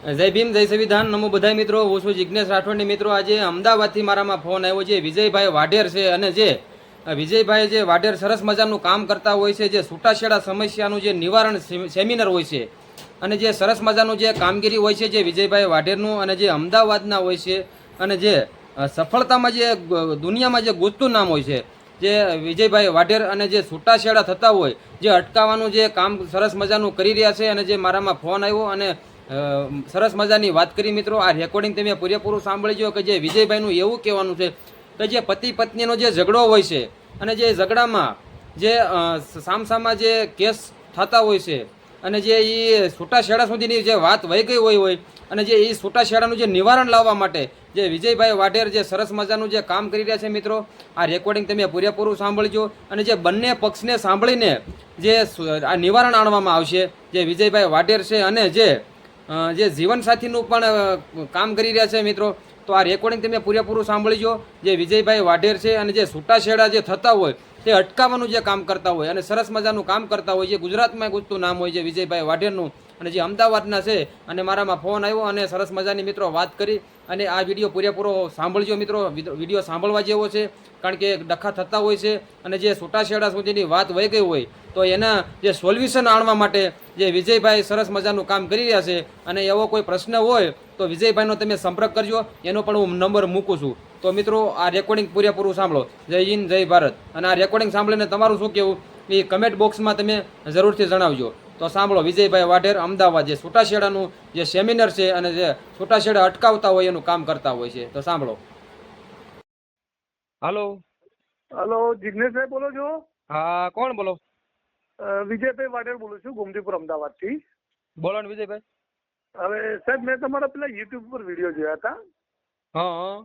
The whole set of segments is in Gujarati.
જય ભીમ, જય સંવિધાન, નમો બધાય મિત્રો. હું છું જિજ્ઞેશ રાઠોડની મિત્રો. આજે અમદાવાદથી મારામાં ફોન આવ્યો છે. વિજયભાઈ વાઢેર છે અને જે વિજયભાઈ જે વાઢેર સરસ મજાનું કામ કરતા હોય છે, જે છૂટાછેડા સમસ્યાનું જે નિવારણ સેમિનાર હોય છે અને જે સરસ મજાનું જે કામગીરી હોય છે જે વિજયભાઈ વાઢેરનું, અને જે અમદાવાદના હોય છે, અને જે સફળતામાં જે દુનિયામાં જે ગુજતું નામ હોય છે જે વિજયભાઈ વાઢેર, અને જે છૂટાછેડા થતા હોય જે અટકાવવાનું જે કામ સરસ મજાનું કરી રહ્યા છે. અને જે મારામાં ફોન આવ્યો અને સરસ મજાની વાત કરી મિત્રો. આ રેકોર્ડિંગ તમે પૂરેપૂરું સાંભળજો કે જે વિજયભાઈનું એવું કહેવાનું છે કે જે પતિ પત્નીનો જે ઝઘડો હોય છે અને જે ઝઘડામાં જે સામસામા જે કેસ થતા હોય છે અને જે એ છૂટાછેડા સુધીની જે વાત વહી ગઈ હોય અને જે એ છૂટાછેડાનું જે નિવારણ લાવવા માટે જે વિજયભાઈ વાઢેર જે સરસ મજાનું જે કામ કરી રહ્યા છે મિત્રો, આ રેકોર્ડિંગ તમે પૂરેપૂરું સાંભળજો. અને જે બંને પક્ષને સાંભળીને જે આ નિવારણ આણવામાં આવશે જે વિજયભાઈ વાઢેર છે અને જે જીવનસાથીનું પણ કામ કરી રહ્યા છે મિત્રો. તો આ રેકોર્ડિંગ તમે પૂરેપૂરું સાંભળજો. જે વિજયભાઈ વાઢેર છે અને જે છૂટાછેડા જે થતા હોય તે અટકાવવાનું જે કામ કરતા હોય અને સરસ મજાનું કામ કરતા હોય, જે ગુજરાતમાં ગુજતું નામ હોય છે વિજયભાઈ વાઢેરનું, અને જે અમદાવાદના છે. અને મારામાં ફોન આવ્યો અને સરસ મજાની મિત્રો વાત કરી. અને આ વિડીયો પૂરેપૂરો સાંભળજો મિત્રો. વિડીયો સાંભળવા જેવો છે, કારણ કે ડખા થતા હોય છે અને જે છૂટાછેડા સુધીની વાત વહી ગઈ હોય તો એના જે સોલ્યુશન આણવા માટે જે વિજયભાઈ સરસ મજાનું કામ કરી રહ્યા છે. અને એવો કોઈ પ્રશ્ન હોય તો વિજયભાઈનો તમે સંપર્ક કરજો, એનો પણ હું નંબર મૂકું છું. તો મિત્રો આ રેકોર્ડિંગ પૂરેપૂરું સાંભળો. જય હિન્દ, જય ભારત. અને આ રેકોર્ડિંગ સાંભળીને તમારું શું કહેવું એ કમેન્ટ બોક્સમાં તમે જરૂરથી જણાવજો. તો સાંભળો, વિજયભાઈ વાઢેર અમદાવાદ જે છૂટાછેડાનું જે સેમિનાર છે અને જે છૂટાછેડા અટકાવતા હોય એનું કામ કરતા હોય છે. તો સાંભળો. હાલો. હલો, જિગ્નેશભાઈ બોલો છો? હા, કોણ બોલો? વિજયભાઈ વાઢેર બોલું છું, ગોમતીપુર અમદાવાદ થી. બોલો ને વિજયભાઈ. હવે સાહેબ, મેં તમારા પેલા યુટ્યુબ પર વિડીયો જોયા હતા. હા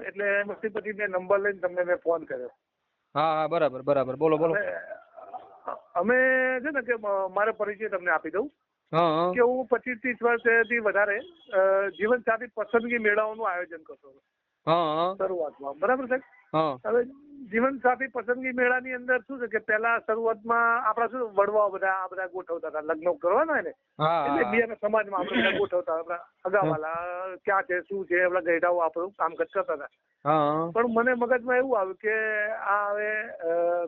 એટલે એમાંથી પછી મેં નંબર લઈને તમને મેં ફોન કર્યો. હા હા, બરાબર બરાબર, બોલો બોલો. અમે છે ને કે મારો પરિચય તમને આપી દઉં હા કે હું 25-30 વર્ષથી વધારે જીવન સાથી પસંદગી મેળાઓનું આયોજન કરતો હતો હા શરૂઆતમાં. બરાબર સાહેબ? હા હવે જીવન સાથી પસંદગી મેળાની અંદર શું છે કે પેલા શરૂઆતમાં આપડા શું વડવાઓ બધા ગોઠવતા હતા લગ્ન કરવાના હોય ને, એટલે બીજાના સમાજમાં આપણે બધા ગોઠવતા આપડા અગાવાલા ક્યાં છે શું છે આપડા ગયડાઓ આપણું કામકાજ કરતા હતા. પણ મને મગજમાં એવું આવ્યું કે આ હવે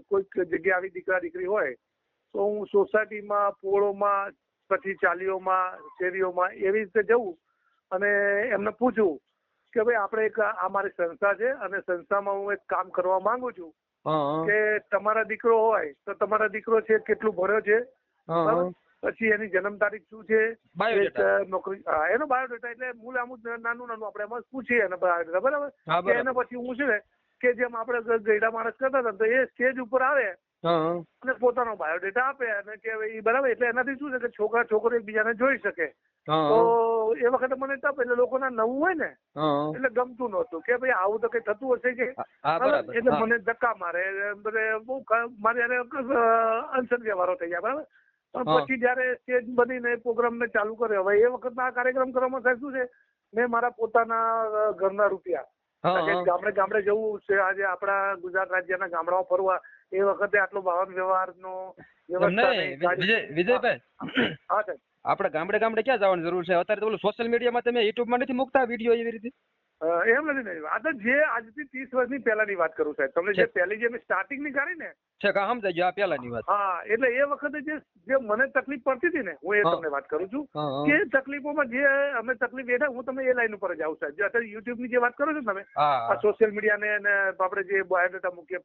કોઈક જગ્યા આવી દીકરા દીકરી હોય તો હું સોસાયટીમાં, પોળોમાં, પછી ચાલીઓમાં, શેરીઓમાં એવી રીતે જવું અને એમને પૂછું કે ભાઈ આપણે એક આ મારી સંસ્થા છે અને સંસ્થામાં હું એક કામ કરવા માંગુ છું કે તમારા દીકરો હોય તો તમારા દીકરો છે કેટલું ભણ્યો છે, પછી એની જન્મ તારીખ શું છે, નોકરી, એનો બાયોડેટા. એટલે મૂળ આમ નાનું આપણે એમાં પૂછીએ એનો બાયોડેટા. બરાબર? એના પછી હું છે ને કે જેમ આપણે ગયડા માણસ કરતા હતા તો એ સ્ટેજ ઉપર આવે અને પોતાનો બાયોડેટા આપે અને કે ભાઈ બરાબર. એટલે એનાથી શું છે કે છોકરા છોકરી એકબીજાને જોઈ શકે. તો એ વખતે મને તપ, એટલે લોકોના નવું હોય ને એટલે ગમતું નહોતું કે ભાઈ આવું તો કઈ થતું હશે કે. એટલે મને ધક્કા મારે, બહુ મારે અનશન વ્યવહારો થઈ ગયા. બરાબર? પણ પછી જયારે સ્ટેજ બનીને પ્રોગ્રામ ને ચાલુ કર્યો, હવે એ વખત આ કાર્યક્રમ કરવામાં સાહેબ શું છે, મેં મારા પોતાના ઘરના રૂપિયા, ગામડે ગામડે જવું છે આજે આપણા ગુજરાત રાજ્યના ગામડાઓ ફરવા, એ વખતે આટલો વાહન વ્યવહાર નો વિજયભાઈ. હા સાહેબ, આપણે ગામડે ગામડે ક્યાં જવાની જરૂર છે? અત્યારે તો સોશિયલ મીડિયામાં તમે યુટ્યુબમાં નથી મૂકતા વિડીયો એવી રીતે? એમ નથી. આ તો જે આજથી 30 વર્ષની પહેલાની વાત કરું સાહેબ. તમને જે પહેલી જે સ્ટાર્ટિંગ ની કરી ને સમજાય ગયો, આ પહેલાની વાત. હા, એટલે એ વખતે જે મને તકલીફ પડતી હતી ને, હું એ તમને વાત કરું છું કે તકલીફોમાં જે અમે તકલીફ બેઠા, હું તમે એ લાઈન ઉપર જ આવું સાહેબ. અત્યારે યુટ્યુબ ની જે વાત કરો છો તમે, આ સોશિયલ મીડિયા ને આપણે જે બાયોડેટા મૂકીએ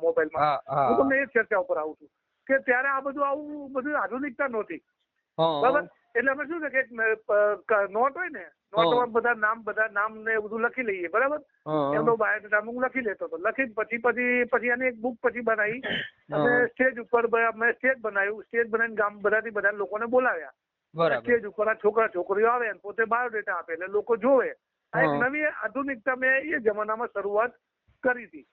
મોબાઈલમાં, હું તમને એ ચર્ચા ઉપર આવું છું કે ત્યારે આ બધું આવું બધું આધુનિકતા નહોતી. બરાબર? એટલે અમે શું છે કે નોટ હોય ને, નોટમાં બધા નામ ને બધું લખી લઈએ. બરાબર? એમનો બાયોડેટા હું લખી લેતો હતો. લખી પછી આની એક બુક પછી બનાવી અને સ્ટેજ ઉપર મેં સ્ટેજ બનાવ્યું. સ્ટેજ બનાવીને ગામ બધાથી બધા લોકોને બોલાવ્યા. સ્ટેજ ઉપર આ છોકરા છોકરીઓ આવે પોતે બાયોડેટા આપે એટલે લોકો જોવે. આ એક નવી આધુનિકતા મેં એ જમાનામાં શરૂઆત કરી હતી.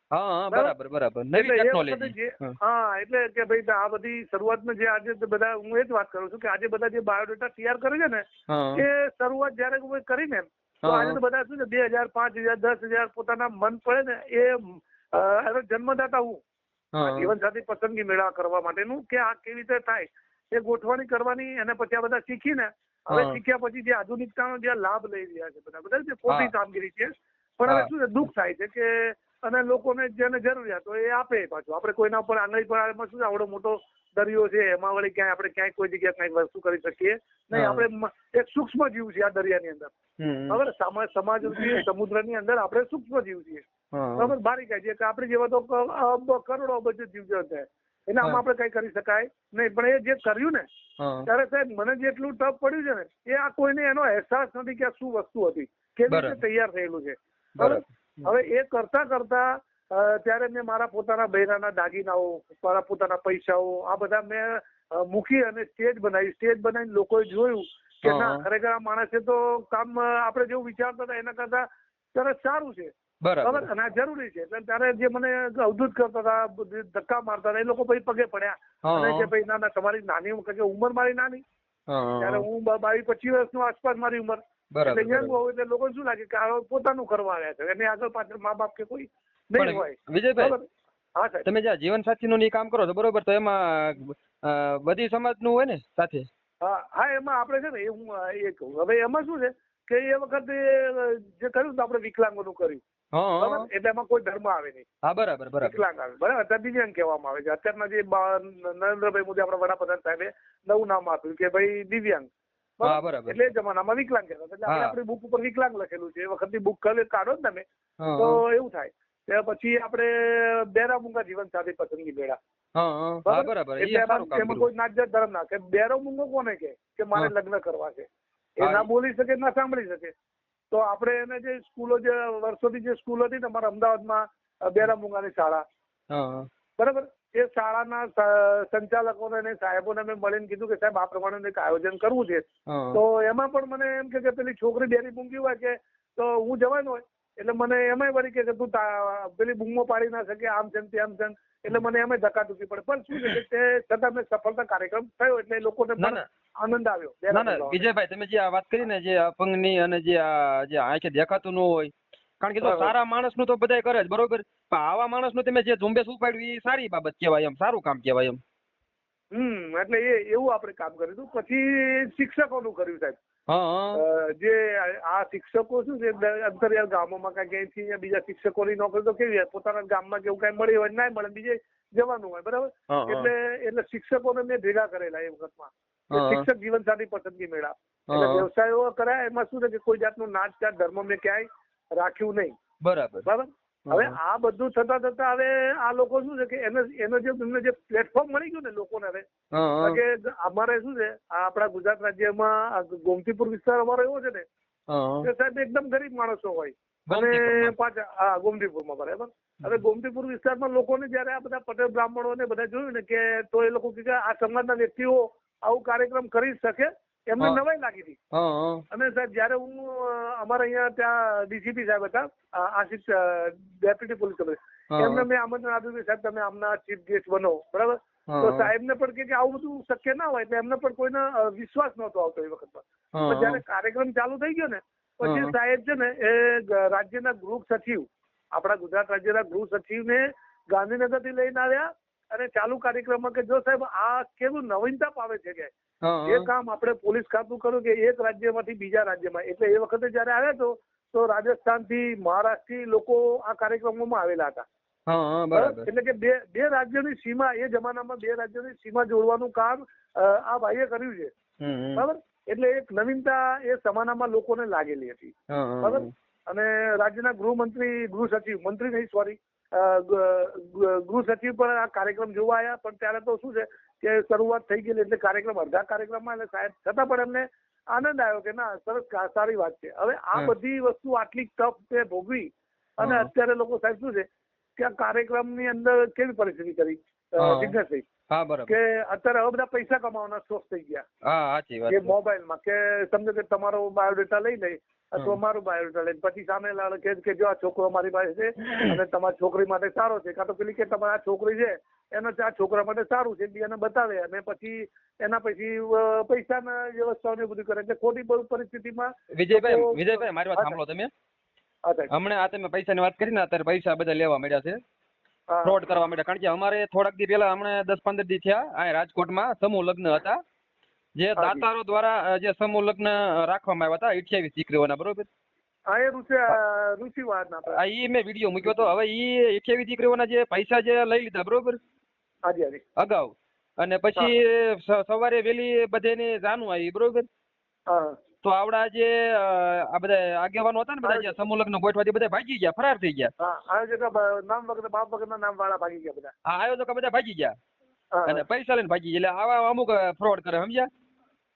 એટલે કે ભાઈ આ બધી શરૂઆતમાં જે આજે બધા, હું એ જ વાત કરું છું કે આજે બધા જે બાયોડેટા તૈયાર કરે છે ને, એ શરૂઆત જયારે કરીને તો આજે તો બધા શું છે 2000, 5000, 10,000 પોતાના મન પડે ને એ જન્મદાતા હું જીવન સાથી પસંદગી મેળા કરવા માટેનું કે આ કેવી રીતે થાય એ ગોઠવણી કરવાની. અને પછી આ બધા શીખીને હવે શીખ્યા પછી જે આધુનિકતાનો જે લાભ લઈ રહ્યા છે બધા જે ખોટી કામગીરી છે. પણ હવે શું છે, દુઃખ થાય છે કે અને લોકોને જેને જરૂરિયાત હોય એ આપે પાછું. આપણે કોઈના ઉપર આંગળી પર એમાં શું આવડો મોટો દરિયો છે, એમાં વળી ક્યાંય આપણે ક્યાંય કોઈ જગ્યાએ કઈ વસ્તુ કરી શકીએ નહીં. આપણે એક સૂક્ષ્મ જીવ છે આ દરિયાની અંદર. બરાબર, સમાજ સમુદ્રની અંદર આપણે સૂક્ષ્મ જીવ છીએ. બરાબર, બારી કાઢ છે કે આપણે જેવા તો કરોડો અબજ જીવ છે, એટલે આમાં આપણે કઈ કરી શકાય નહીં. પણ એ જે કર્યું ને ત્યારે સાહેબ મને જેટલું ટફ પડ્યું છે ને એ આ કોઈને એનો અહેસાસ નથી કે આ શું વસ્તુ હતી, કેવી રીતે તૈયાર થયેલું છે. બરાબર, હવે એ કરતા કરતા ત્યારે મેં મારા પોતાના બૈરાના દાગીનાઓ, મારા પોતાના પૈસાઓ આ બધા મેં મૂકી અને સ્ટેજ બનાવીને લોકોએ જોયું કે ના ખરેખર આ માણસે તો કામ આપણે જેવું વિચારતા હતા એના કરતા ત્યારે સારું છે. બરાબર, અને આ જરૂરી છે. એટલે ત્યારે જે મને અવધૂત કરતા હતા, ધક્કા મારતા હતા, એ લોકો પછી પગે પડ્યા અને કે ભાઈ ના તમારી નાની ઉંમર મારી નાની, ત્યારે હું 22-25 વર્ષનો આસપાસ મારી ઉંમર, એટલે યંગ હોવ એટલે લોકો શું લાગે કે પોતાનું કરવા આવ્યા છે, એને આગળ પાછળ મા બાપ કે કોઈ નહીં હોય. વિજયભાઈ, હા સાહેબ, તમે જ્યાં જીવન સાથીનું કામ કરો છો બરોબર, તો એમાં બધી સમાજનું હોય ને સાથે? હા, એમાં આપણે છે ને હું એ કહું, હવે એમાં શું છે કે એ વખતે જે કર્યું આપણે વિકલાંગોનું કર્યું. બરાબર, એટલે એમાં કોઈ ધર્મ આવે નહીં. હા, બરાબર, વિકલાંગ આવે. બરાબર, અત્યારે દિવ્યાંગ કહેવામાં આવે છે. અત્યારના જે નરેન્દ્રભાઈ મોદી આપણા વડાપ્રધાન સાહેબે નવું નામ આપ્યું કે ભાઈ દિવ્યાંગ. બરાબર, એટલે એ જમાનામાં વિકલાંગ કહેતા. એટલે આપણે આપણી બુક ઉપર વિકલાંગ લખેલું છે. એ વખતની બુક કાઢો ને તમે તો એવું થાય. ત્યાર પછી આપણે બેરા મૂંગા જીવન સાથે પસંદગી મેળા. એમાં કોઈ નાત જાત ધર્મ ના કે બેરો મૂંગો કોને કે મારે લગ્ન કરવા છે, એ ના બોલી શકે ના સાંભળી શકે. તો આપણે એને જે સ્કૂલો જે વર્ષોથી જે સ્કૂલ હતી ને અમારા અમદાવાદમાં બેરા મૂંગાની શાળા, બરાબર, એ શાળાના સંચાલકોને અને સાહેબોને મેં મળીને કીધું કે સાહેબ આ પ્રમાણે એક આયોજન કરવું છે. તો એમાં પણ મને એમ કે પેલી છોકરી બેરી મૂંગી હોય કે તો હું જવાનું હોય એટલે મને એમાંય વળી કે તું પેલી બૂમો પાડી ના શકે, આમ છે તેમ છે, એટલે મને એમાં ધક્કા ટૂકી પડે. પણ શું છે કે છતાં મેં સફળતા કાર્યક્રમ થયો એટલે લોકોને આનંદ આવ્યો. વિજયભાઈ, તમે જે આ વાત કરી ને જે અપંગની અને જે આંખે દેખાતું ન હોય, કારણ કે જો સારા માણસ નું તો બધા કરે જ બરોબર, પણ આવા માણસ નું તમે જે ઝુંબેશ ઉપાડ્યું એ સારી બાબત કહેવાય, એમ સારું કામ કહેવાય એમ. એટલે એવું આપણે કામ કર્યું હતું. પછી શિક્ષકોનું કર્યું સાહેબ. જે આ શિક્ષકો શું છે અંતરિયાળ ગામોમાં ક્યાંયથી બીજા શિક્ષકોની નોકરી તો કેવી હોય, પોતાના ગામમાં કેવું કઈ મળી હોય ના મળે બીજે જવાનું હોય. બરાબર, એટલે શિક્ષકોને મેં ભેગા કરેલા એ વખતમાં. શિક્ષક જીવન સાથી પસંદગી મેળા એટલે વ્યવસાયો કર્યા. એમાં શું છે કે કોઈ જાતનું નાચ જાત ધર્મ મેં ક્યાંય રાખ્યું નહીં. બરાબર, હવે આ બધું થતા હવે આ લોકો શું છે કે એનો જે પ્લેટફોર્મ મળી ગયું ને લોકોને, હવે કે અમારે શું છે આપણા ગુજરાત રાજ્યમાં ગોમતીપુર વિસ્તાર અમારો એવો છે ને કે સાહેબ એકદમ ગરીબ માણસો હોય અને પાછા ગોમતીપુરમાં. બરાબર, હવે ગોમતીપુર વિસ્તારમાં લોકોને જયારે આ બધા પટેલ બ્રાહ્મણો ને બધા જોયું ને કે તો એ લોકો કે આ સમાજના વ્યક્તિઓ આવું કાર્યક્રમ કરી શકે એમને નવાઈ લાગી હતી. અને સાહેબ જયારે હું અમારે અહીંયા ત્યાં ડીસીપી સાહેબ હતા, આશિષ ડેપ્યુટી પોલીસ કમિશનર, એમને મેં આમંત્રણ આપ્યું કે સાહેબ તમે આમના ચીફ ગેસ્ટ બનો. બરાબર, તો સાહેબને પણ કે આવું બધું શક્ય ના હોય એટલે એમને પણ કોઈને વિશ્વાસ નહોતો આવતો એ વખતમાં. પણ જયારે કાર્યક્રમ ચાલુ થઈ ગયો ને પછી સાહેબ છે ને એ રાજ્યના ગૃહ સચિવ, આપણા ગુજરાત રાજ્યના ગૃહ સચિવને ગાંધીનગર થી લઈને આવ્યા અને ચાલુ કાર્યક્રમમાં કે જો સાહેબ આ કેવું નવીનતા પાવે છે કે એ કામ આપણે પોલીસ ખાતું કર્યું કે એક રાજ્યમાંથી બીજા રાજ્યમાં. એટલે એ વખતે જયારે આવ્યા તો રાજસ્થાન થી મહારાષ્ટ્ર થી લોકો આ કાર્યક્રમોમાં આવેલા હતા. એટલે કે બે રાજ્યોની સીમા, એ જમાનામાં બે રાજ્યોની સીમા જોડવાનું કામ આ ભાઈએ કર્યું છે. બરાબર, એટલે એક નવીનતા એ સમાનામાં લોકોને લાગેલી હતી. બરાબર, અને રાજ્યના ગૃહ સચિવ, મંત્રી નહીં સોરી, ગૃહ સચિવ પણ આ કાર્યક્રમ જોવા આવ્યા. પણ ત્યારે તો શું છે કે શરૂઆત થઈ ગયેલી એટલે કાર્યક્રમ અડધા કાર્યક્રમમાં એટલે સાહેબ છતાં પણ એમને આનંદ આવ્યો કે ના સરસ સારી વાત છે. હવે આ બધી વસ્તુ આટલી ટફ ભોગવી અને અત્યારે લોકો સાહેબ શું છે કે આ કાર્યક્રમની અંદર કેવી પરિસ્થિતિ કરી જિજ્ઞેશભાઈ કે અત્યારે હવે બધા પૈસા કમાવાના શોખ થઈ ગયા કે મોબાઈલમાં કે સમજો કે તમારો બાયોડેટા લઈ લે અથવા મારું બાયોડેટા લઈને પછી સામે લાવે કે જો આ છોકરો મારી પાસે છે અને તમારી છોકરી માટે સારો છે, કાં તો પેલી કે તમારી આ છોકરી છે એનો આ છોકરા માટે સારું છે એને બતાવે અને પછી એના પછી પૈસાના વ્યવસ્થાઓ બધું કરે. એટલે ખોટી બહુ પરિસ્થિતિમાં વિજયભાઈ મારી વાત સાંભળો તમે. હમણાં આ તમે પૈસાની વાત કરી ને, અત્યારે પૈસા બધા લેવા મળ્યા છે, ફ્રોડ કરવા માંડ્યા. કારણ કે અમારે થોડાક દી પહેલા હમણાં 10-15 દી થયા આ રાજકોટમાં સમૂહ લગ્ન હતા જે દાતારો દ્વારા જે સમૂહ લગ્ન રાખવામાં આવ્યા હતા 28 દીકરીઓના, બરોબર? હા, એ ઋષિવાદ ના ઈ મેં વિડીયો મૂક્યો તો. હવે ઈ 28 દીકરીઓના જે પૈસા જે લઈ લીધા, બરોબર, હાજી હાજી અગાઉ, અને પછી સવારે વેલી બધેની જાનું આવી, બરોબર. હા તો આવડા જે આ બધા આગેવાનો હતા ને, બધા જે સમૂહ લગ્ન ગોઠવાથી બધા ભાગી ગયા, ફરાર થઈ ગયા. હા, આયોજક નામ વગર બાપ વગરના નામ વાળા ભાગી ગયા બધા. હા, આયોજકો બધા ભાગી ગયા હા અને પૈસા લઈને ભાગી ગયા. એટલે આવા અમુક ફ્રોડ કરે, સમજ્યા?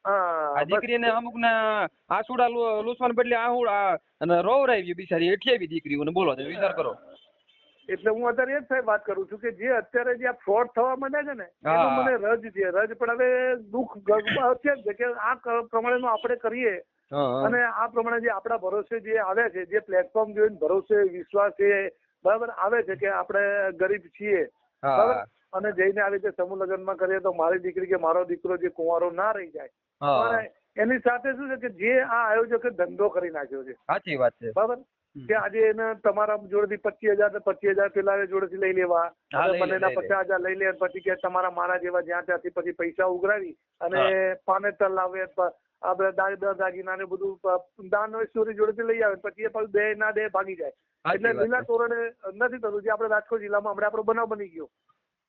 હા, આ દીકરીને અમુક ના આસુડા લૂસવાને બદલે અને રોવરાવી બિચારી 28 દીકરીઓને. બોલો, તમે વિચાર કરો. એટલે હું અત્યારે એ જ સાહેબ વાત કરું છું કે જે અત્યારે જે આ ફ્રોડ થવા માંડ્યા છે ને, હા. એનું મને રજ છે. રજ પણ હવે દુઃખ અત્યારે છે કે આ પ્રમાણેનું આપણે કરીએ અને આ પ્રમાણે જે આપણા ભરોસે જે આવ્યા છે, જે પ્લેટફોર્મ જોઈને ભરોસે વિશ્વાસ છે, બરાબર, આવે છે કે આપણે ગરીબ છીએ, બરાબર, અને જઈને આવી રીતે સમૂહ લગ્નમાં કરીએ તો મારી દીકરી કે મારો દીકરો જે કુંવારો ના રહી જાય. પણ એની સાથે શું છે કે જે આ આયોજકે ધંધો કરી નાખ્યો છે. સાચી વાત છે, બરાબર, કે આજે એને તમારા જોડેથી 25,000 ને 25,000 પેલા જોડેથી લઈ લેવા, બંનેના 50,000 લઈ લે, પછી કે તમારા મારા જેવા જ્યાં ત્યાંથી પછી પૈસા ઉઘરાવી અને પાનેતર લાવે, આ બધા દાગીના ને બધું દાન ચોરી જોડેથી લઈ આવે, પછી એ પાછું દે ના દે ભાગી જાય. એટલે લીલા તોરણે નથી થતું. જે આપણે રાજકોટ જિલ્લામાં હમણાં આપણો બનાવ બની ગયો,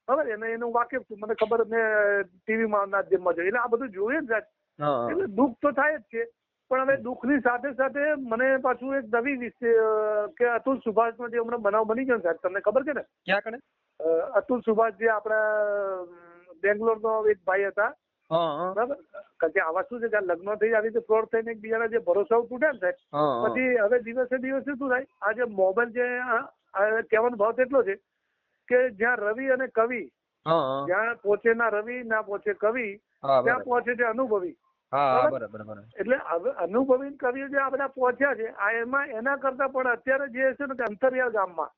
બરાબર, એને એનું વાકેફ છું, મને ખબર, મેં ટીવીમાં માધ્યમમાં જોયું, એટલે આ બધું જોઈએ જ. એટલે દુઃખ તો થાય જ છે, પણ હવે દુઃખની સાથે સાથે મને પાછું એક નવી વિષય કે અતુલ સુભાષનો જે હમણાં બનાવ બની ગયો સાહેબ, તમને ખબર છે ને? ક્યાં કણે? અતુલ સુભાષ જે આપણા બેંગ્લોરનો એક ભાઈ હતા, બરાબર, કારણ કે આવા શું છે કે લગ્ન થઈ આવી રીતે ફ્રોડ થઈને એકબીજાના જે ભરોસાઓ તૂટે ને સાહેબ, પછી હવે દિવસે દિવસે શું થાય, આ જે મોબાઈલ જે કહેવાનો ભાવ એટલો છે કે જ્યાં રવિ અને કવિ, જ્યાં પહોંચે ના રવિ ના પહોંચે કવિ, ત્યાં પહોંચે છે અનુભવી. એટલે અનુભવી કવિઓ જે આ બધા પહોંચ્યા છે, આ એમાં એના કરતા પણ અત્યારે જે છે ને અંતરિયાળ ગામમાં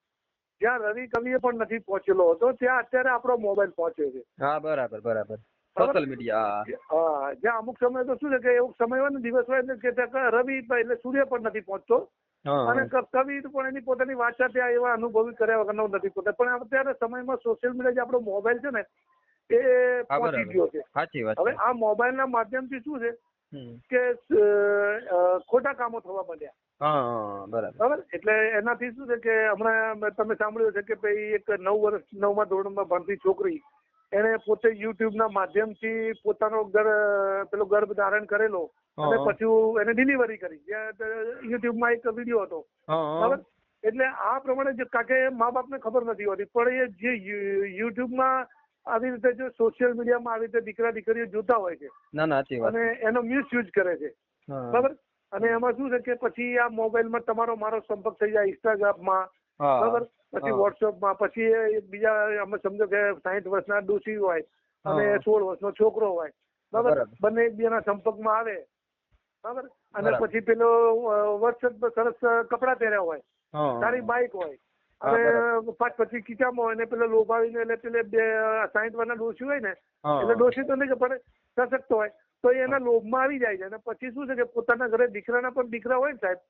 જ્યાં રવિ કવિએ પણ નથી પહોંચેલો હતો, ત્યાં અત્યારે આપણો મોબાઈલ પહોંચ્યો છે. હા, બરાબર. Social media. હા, જ્યાં અમુક સમય તો શું છે કે એવું સમય હોય ને, દિવસ હોય કે રવિ એટલે સૂર્ય પણ નથી પહોંચતો, અને કવિ પણ એની પોતાની વાચા ત્યાં એવા અનુભવી કર્યા વગરનો નથી પહોંચતો. પણ અત્યારે સમયમાં સોશિયલ મીડિયા જે આપણો મોબાઈલ છે ને, એ પહોંચી ગયો છે. હવે આ મોબાઈલ ના માધ્યમથી શું છે કે ખોટા કામો થવા માંડ્યા, બરાબર. એટલે એનાથી શું છે કે હમણાં તમે સાંભળ્યું છે કે ભાઈ એક 9 વર્ષ 9મા ધોરણમાં ભણતી છોકરી, એને પોતે યુટ્યુબ ના માધ્યમથી પોતાનો ગર્ભ ધારણ કરેલો અને પછી એને ડિલિવરી કરી, યુટ્યુબમાં એક વિડીયો હતો, બરાબર. એટલે આ પ્રમાણે જે કાકે મા બાપને ખબર નથી હોતી, પણ એ જે યુટ્યુબમાં આવી રીતે જો સોશિયલ મીડિયામાં આવી રીતે દીકરા દીકરીઓ જોતા હોય છે અને એનો મિસયુઝ કરે છે, બરાબર. અને એમાં શું છે કે પછી આ મોબાઈલમાં તમારો મારો સંપર્ક થઈ જાય, ઇન્સ્ટાગ્રામમાં, બરાબર, પછી વોટ્સઅપમાં, પછી બીજા અમે સમજો કે 60 વર્ષના ડોશી હોય અને 16 વર્ષનો છોકરો હોય, બરાબર, બંને એકબીજાના સંપર્કમાં આવે, બરાબર. અને પછી પેલો વોટ્સઅપ સરસ કપડા પહેર્યા હોય, સારી બાઇક હોય, અને પછી ખીચામાં હોય ને પેલો લોભાવીને, એટલે પેલે 60 વર્ષના ડોશી હોય ને, એટલે ડોશી તો નહીં પણ સશક્ત હોય, તો એના લોભમાં આવી જાય છે. અને પછી શું છે કે પોતાના ઘરે દીકરાના પણ દીકરા હોય ને સાહેબ,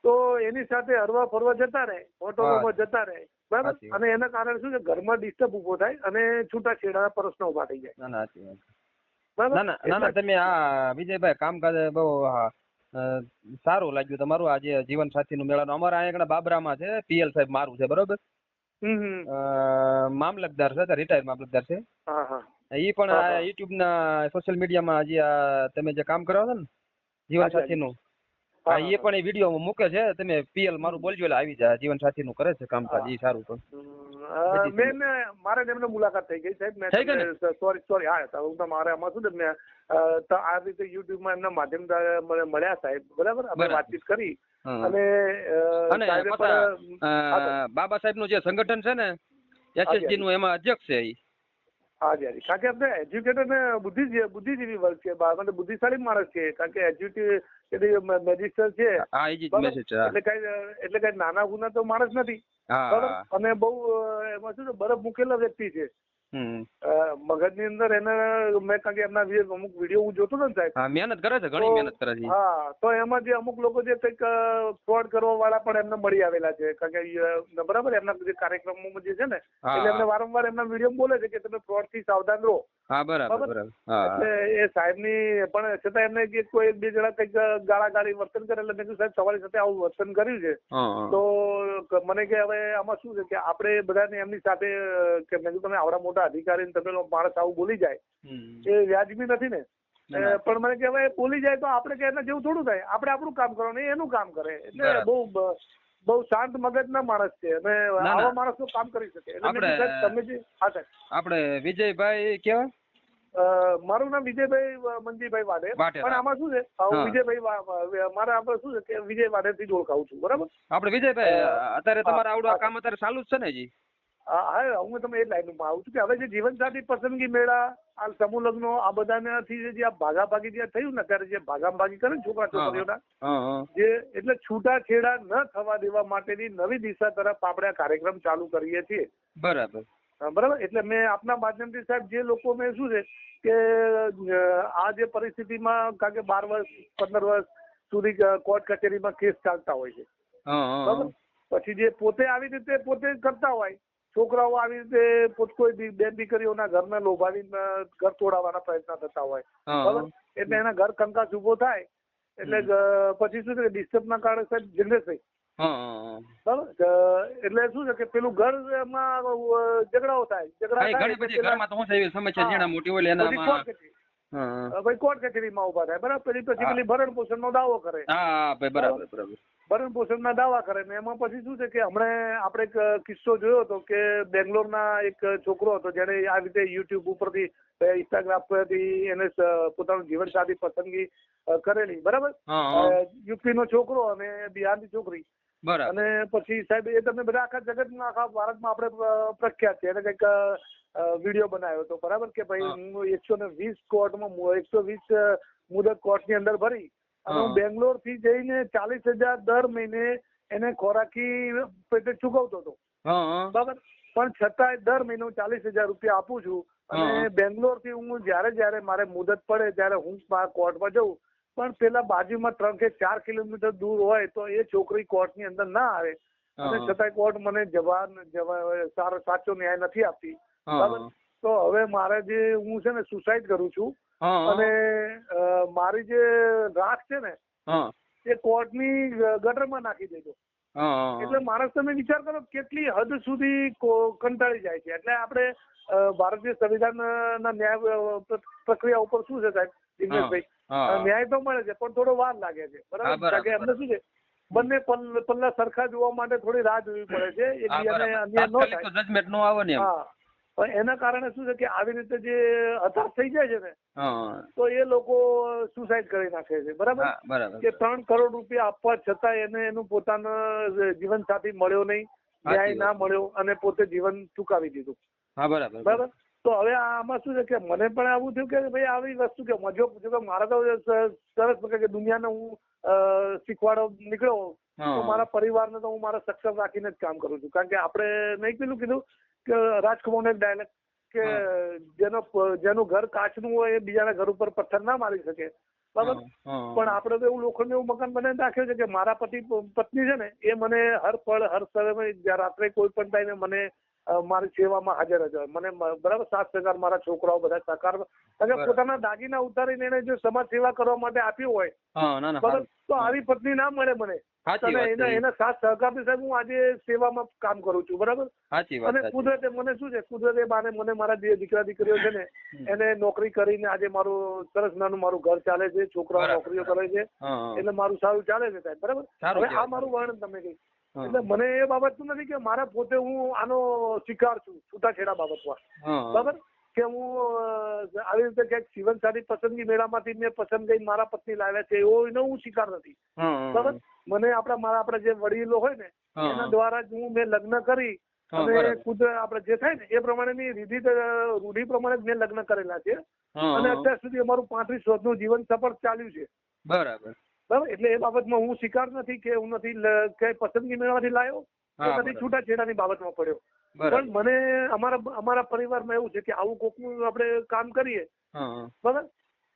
તો એની સાથે હરવા ફરવા જતા રહે, હોટલોમાં જતા રહે, બરાબર. અને એના કારણે શું છે ઘરમાં ડિસ્ટર્બ ઉભો થાય અને છૂટાછેડાના પ્રશ્નો ઉભા થઈ જાય. બરાબર. તમે આ વિજયભાઈ કામકાજ બહુ સારું લાગ્યું તમારું. આજે જીવન સાથી નું મેળાનું અમારા અહીંયા બાબરામાં છે, પીએલ સાહેબ મારું છે, બરોબર, મામલતદાર છે, રિટાયર્ડ મામલતદાર છે. એ પણ યુટ્યુબ ના સોશિયલ મીડિયામાં હજી તમે જે કામ કરો છો ને જીવન સાથી નું, એ પણ એ વિડીયો મૂકે છે. તમે પીએલ મારું બોલજો એટલે આવી જાય. જીવન સાથી નું કરે છે કામકાજ, એ સારું. પણ મારે એમને મુલાકાત થઈ ગઈ સાહેબ, સોરી હા, મારે આમાં શું ને આ રીતે યુટ્યુબમાં એમના માધ્યમ મને મળ્યા સાહેબ, બરાબર, અમે વાતચીત કરી. અને બાબા સાહેબ નું જે સંગઠન છે ને એસએસજી નું, એમાં અધ્યક્ષ છે એ. હાજી હાજી, કારણ કે આપણે એજ્યુકેટેડ ને બુદ્ધિજીવી વર્ગ છે, મતલબ બુદ્ધિશાળી માણસ છે, કારણ કે એજ્યુકેટેડ મેજિસ્ટર છે, એટલે કઈ નાના ગુના તો માણસ નથી, અને બહુ એમાં શું છે બરફ મૂકેલો વ્યક્તિ છે, મગજની અંદર એને મેં કારણ કે એમના અમુક વિડીયો હું જોતો હતો ને સાહેબ. હા, મહેનત કરે છે, ઘણી મહેનત કરે છે. હા, તો એમાં જે અમુક લોકો જે કંઈક ફ્રોડ કરવા વાળા પણ એમને મળી આવેલા છે, કારણ કે બરાબર એમના જે કાર્યક્રમોમાં જે છે ને એટલે એમને વારંવાર એમના વિડીયો બોલે છે કે તમે ફ્રોડ થી સાવધાન રહો. હા, બરાબર. એટલે એ સાહેબની પણ છતાં એમને કોઈ એક બે જણા કંઈક ગાળાગાળી વર્તન કરે એટલે મેં કીધું સાહેબ તમારી સાથે આવું વર્તન કર્યું છે તો મને કે હવે આમાં શું છે કે આપણે બધાને એમની સાથે કે મેં કીધું તમે આવડા મોટા અધિકારી તમે માણસ આવું બોલી જાય એ વ્યાજબી નથી ને. પણ મને કે હવે બોલી જાય તો આપણે કે એના જેવું થોડું થાય, આપણે આપણું કામ કરવાનું એનું કામ કરે. એટલે બહુ શાંત મગજના માણસ છે અને આવા માણસો કામ કરી શકે. એટલે તમે જે હા સાહેબ આપણે વિજયભાઈ કેવા મારું નામ વિજયભાઈ મનજીભાઈ વાઢેર, પણ આમાં શું છે વિજયભાઈ મારે આપણે શું છે કે વિજય વાઢેર થી જ ઓળખાવું છું. બરાબર. આપણે વિજયભાઈ અત્યારે તમારું આવડું કામ અત્યારે ચાલુ જ છે ને જી? હા, હું તમે એ લાઈનમાં આવું છું કે હવે જે જીવનસાથી પસંદગી મેળા આ સમૂહ લગ્નો આ બધાથી જે આ ભાગાભાગી જે થયું ને અત્યારે જે ભાગાભાગી કરે ને છોકરા છોકરીઓના જે એટલે છૂટાછેડા ન થવા દેવા માટેની નવી દિશા તરફ આપણે આ કાર્યક્રમ ચાલુ કરીએ છીએ. બરાબર. એટલે મેં આપના માધ્યમથી સાહેબ જે લોકો મેં શું છે કે આ જે પરિસ્થિતિમાં કારણ કે 12 વર્ષ 15 વર્ષ સુધી કોર્ટ કચેરીમાં કેસ ચાલતા હોય છે. બરાબર. પછી જે પોતે આવી રીતે પોતે કરતા હોય છોકરાઓ આવી રીતે કોઈ બેન દીકરીઓના ઘરને લોભાવીને ઘર તોડાવવાના પ્રયત્ન થતા હોય. બરાબર. એટલે એના ઘર કંકાસ ઉભો થાય એટલે પછી શું છે ડિસ્ટર્બ ના કારણે સાહેબ જિગ્નેશભાઈ બરાબર એટલે શું છે કે પેલું ઘરમાં ઝઘડાઓ થાય કોર્ટ કચેરીમાં ઉભા થાય. બરાબર. પછી પેલી ભરણ પોષણ નો દાવો કરે. ભરણ પોષણ ના દાવા કરે ને એમાં પછી શું છે કે હમણાં આપણે એક કિસ્સો જોયો હતો કે બેંગ્લોરના એક છોકરો હતો જેને આ રીતે યુટ્યુબ ઉપરથી ઇન્સ્ટાગ્રામ પરથી એને પોતાનું જીવનસાથી પસંદગી કરેલી. બરાબર. યુપી નો છોકરો અને બિહારની છોકરી. અને પછી સાહેબ એ તમે બધા આખા જગતમાં આખા ભારતમાં આપણે પ્રખ્યાત છે. એને કંઈક વિડીયો બનાવ્યો હતો. બરાબર કે ભાઈ હું 120 કોર્ટમાં 120 મુદત કોર્ટની અંદર ભરી અને હું બેંગ્લોર થી જઈને 40,000 દર મહિને એને ખોરાકી પેટે ચૂકવતો હતો. બરાબર. પણ છતાંય દર મહિને હું 40,000 રૂપિયા આપું છું અને બેંગ્લોર થી હું જયારે મારે મુદત પડે ત્યારે હું કોર્ટમાં જઉં પણ પેલા બાજુમાં 3 કે 4 કિલોમીટર દૂર હોય તો એ છોકરી કોર્ટની અંદર ના આવે અને છતાંય કોર્ટ મને સાચો ન્યાય નથી આપતી. બરાબર. તો હવે મારે જે હું છે ને સુસાઇડ કરું છું અને મારી જે રાખ છે ને એ કોર્ટની ગટરમાં નાખી દેજો. એટલે માણસ તમે વિચાર કરો કેટલી હદ સુધી કંટાળી જાય છે. એટલે આપણે ભારતીય સંવિધાનના ન્યાય પ્રક્રિયા ઉપર શું છે સાહેબ દિગ્નેશભાઈ ન્યાય તો મળે છે પણ થોડો વાર લાગે છે. બરાબર. કારણ કે એમને શું છે બંને પલ્લા સરખા જોવા માટે થોડી રાહ જોવી પડે છે. એકબીજાને અન્યાય ન થાય. હા, એના કારણે શું છે કે આવી રીતે જે હતાશ થઈ જાય છે ને તો એ લોકો સુસાઇડ કરી નાખે છે. બરાબર. કે 3 કરોડ રૂપિયા આપવા છતાં એને એનું પોતાનો જીવન સાથી મળ્યો નહીં, ન્યાય ના મળ્યો અને પોતે જીવન ચૂકાવી દીધું. બરાબર. તો હવે આમાં શું છે કે મને પણ આવું થયું કે ભાઈ આવી વસ્તુ કે જો મારા તો સરસ કે દુનિયાને હું શીખવાડો નીકળ્યો તો મારા પરિવારને તો હું મારા સક્ષમ રાખીને જ કામ કરું છું. કારણ કે આપણે નહીં પેલું કીધું કે રાજકુમારનો એક ડાયલોગ કે જેનું ઘર કાચનું હોય એ બીજાના ઘર ઉપર પથ્થર ના મારી શકે. બરાબર. પણ આપણે તો એવું લોખંડ એવું મકાન બનાવીને રાખ્યું છે કે મારા પત્ની છે ને એ મને હર પળ હર સમય રાત્રે કોઈ પણ ટાઈમે મને મારી સેવામાં હાજર જ હોય. મને બરાબર સાથ સહકાર મારા છોકરાઓ બધા સહકાર કારણ કે પોતાના દાગીના ઉતારીને એને જો સમાજ સેવા કરવા માટે આપ્યું હોય બરાબર તો આવી પત્ની ના મળે મને. એના સાથ સહકારથી સાહેબ હું આજે સેવામાં કામ કરું છું. બરાબર. અને કુદરતે મને શું છે કુદરતે બાને મને મારા જે દીકરા દીકરીઓ છે ને એને નોકરી કરીને આજે મારું સરસ નાનું મારું ઘર ચાલે છે. છોકરાઓ નોકરીઓ કરે છે એટલે મારું સારું ચાલે છે સાહેબ. બરાબર. હવે આ મારું વર્ણન તમે કહી એટલે મને એ બાબત નથી કે મારા પોતે હું આનો શિકાર છું છૂટાછેડા બાબતમાં. બરાબર. કે હું આવી રીતે ક્યાંક જીવનસાથી પસંદગી મેળામાંથી મેં પસંદ કરી મારા પત્ની લાવ્યા છે એનો હું શિકાર નથી. બરાબર. મને આપણા જે વડીલો હોય ને એના દ્વારા જ મેં લગ્ન કરી અને કુદરત આપણે જે થાય ને એ પ્રમાણેની રૂઢિ પ્રમાણે જ મેં લગ્ન કરેલા છે અને અત્યાર સુધી અમારું 35 વર્ષનું જીવન સફળ ચાલ્યું છે. બરાબર. એટલે એ બાબતમાં હું શિકાર નથી કે હું નથી કઈ પસંદગી મેળવવાથી લાવ્યો કે નથી છૂટાછેડાની બાબતમાં પડ્યો. બરાબર. પણ મને અમારા પરિવારમાં એવું છે કે આવું કોકનું આપણે કામ કરીએ હા બરાબર,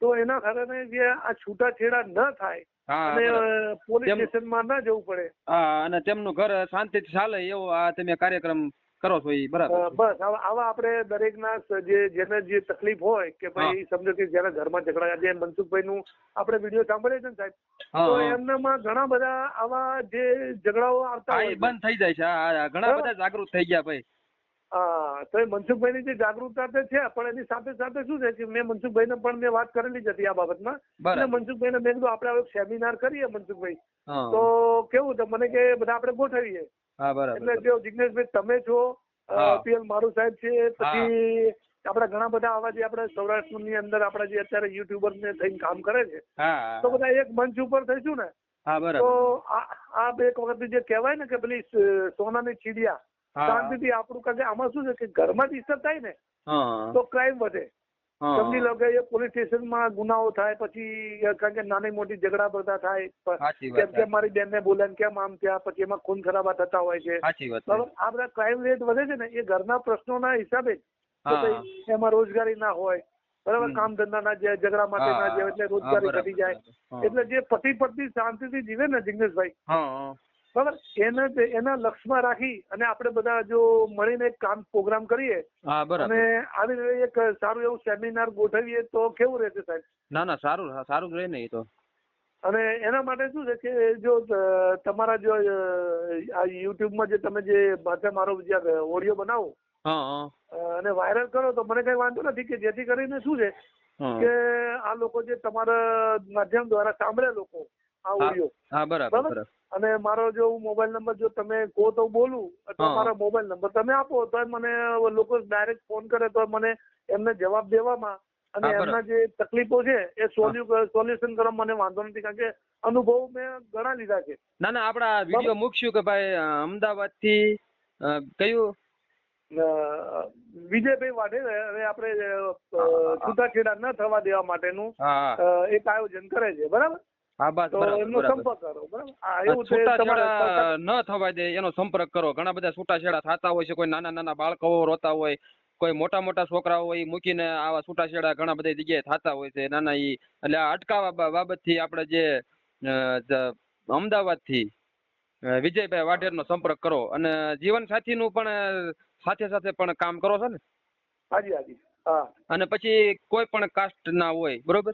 તો એના કારણે જે આ છૂટાછેડા ન થાય હા અને બરાબર. પોલીસ તેમ- સ્ટેશનમાં ન જવું પડે. હા અને તેમનું ઘર શાંતિથી ચાલે એવો આ તમે કાર્યક્રમ કરો છો એ બરાબર છે. બસ આવા આપણે દરેકના જેને જે તકલીફ હોય કે ભાઈ સમજો કે જેના ઘરમાં ઝઘડા, જે મનસુખભાઈ નું આપણે વિડીયો સાંભળીએ છે ને સાહેબ, હા, તો હા. એમનામાં ઘણા બધા આવા જે ઝઘડાઓ આવતા હા હોય એ છે. બંધ થઈ જાય છે. હા ઘણા બરાબર. બધા જાગૃત થઈ ગયા ભાઈ. હા, તો એ મનસુખભાઈની જે જાગૃતતા તો છે, પણ એની સાથે સાથે શું છે કે મેં મનસુખભાઈને પણ મેં વાત કરેલી જ હતી આ બાબતમાં. બરાબર. એટલે મનસુખભાઈને મેં કીધું આપણે હવે સેમિનાર કરીએ મનસુખભાઈ, હા તો કેવું તો મને કે બધા આપણે ગોઠવીએ. હા બરાબર. એટલે જો જિગ્નેશભાઈ તમે છો, હા. પીએલ મારું સાહેબ છે, પછી આપણા ઘણા બધા આવા જે આપણે સૌરાષ્ટ્રની અંદર આપણા જે અત્યારે યુટ્યુબર ને થઈને કામ કરે છે, હા તો બધા એક મંચ ઉપર થઈશું ને હા તો બરાબર. આ એક વખત જે કહેવાય ને કે પેલી સોનાની ચીડિયા, હા. શાંતિથી આપણું, કારણ કે આમાં શું છે કે ઘરમાં ડિસ્ટર્બ થાય ને હા તો ક્રાઇમ વધે. હા. સમજી લો કે એ પોલીસ સ્ટેશનમાં ગુનાઓ થાય, પછી કારણ કે નાની મોટી ઝઘડા બધા થાય, સાચી વાત કેમ કે મારી બેનને બોલાને કેમ આમ થયા, પછી એમાં ખૂન ખરાબા થતા હોય છે. સાચી વાત છે. બરાબર, આ બધા ક્રાઇમ રેટ વધે છે ને એ ઘરના પ્રશ્નોના હિસાબે જ. કે હા. ભાઈ એમાં રોજગારી ના હોય, બરાબર, કામ ધંધા ના જાય, ઝઘડા માટે ના જાય, એટલે રોજગારી બરાબર, ઘટી જાય. હા. એટલે જે પતિ પત્ની શાંતિથી જીવે ને જિગ્નેશભાઈ, હા બરાબર, એના લક્ષ્યમાં રાખી અને આપણે બધા જો મળીને એક કામ પ્રોગ્રામ કરીએ હા અને બરાબર. આવી રીતે એક સારું એવું સેમિનાર ગોઠવીએ તો કેવું રહેશે સાહેબ? ના ના સારું સારું જ રહે ને એ તો. અને એના માટે શું છે કે જો તમારા જો આ યુટ્યુબમાં જે તમે જે મારો જે ઓડિયો બનાવો હા અને વાયરલ કરો તો મને કઈ વાંધો નથી, કે જેથી કરીને શું છે હા. કે આ લોકો જે તમારા માધ્યમ દ્વારા સાંભળે લોકો આ ઓડિયો, હા બરાબર બરાબર. અને મારો જો મોબાઈલ નંબર જો તમે કહો તો બોલું, અથવા હા. મારો મોબાઈલ નંબર તમે આપો તો મને લોકો ડાયરેક્ટ ફોન કરે તો મને એમને જવાબ દેવામાં અને હા, બરાબર. એમના જે તકલીફો છે એ સોલ્યુશન કરવા મને વાંધો નથી, કારણ કે અનુભવ મેં ઘણા લીધા છે. ના ના આપડા વિડીયો મૂકશું કે ભાઈ અમદાવાદ થી કયું વિજયભાઈ વાઢેર હવે આપણે છૂટાછેડા ન થવા દેવા માટેનું હા એક આયોજન કરે છે, બરાબર. હા બસ તો બરાબર એમનો બરાબર. સંપર્ક કરો, બરાબર. હા, એવું છે. છૂટાછેડા ન થવા દે એનો સંપર્ક કરો. ઘણા બધા છૂટાછેડા થતા હોય છે, કોઈ નાના નાના બાળકો રોતા હોય, કોઈ મોટા મોટા છોકરાઓ હોય મૂકીને આવા છૂટાછેડા ઘણા બધા જગ્યાએ થતા હોય છે નાના ઈ, એટલે આ અટકાવવા બાબતથી આપણે જે અમદાવાદ થી વિજયભાઈ વાઢેર નો સંપર્ક કરો અને જીવન સાથી નું પણ સાથે સાથે પણ કામ કરો છો ને? હાજી હાજી. હા. અને પછી કોઈ પણ કાસ્ટ ના હોય, બરોબર?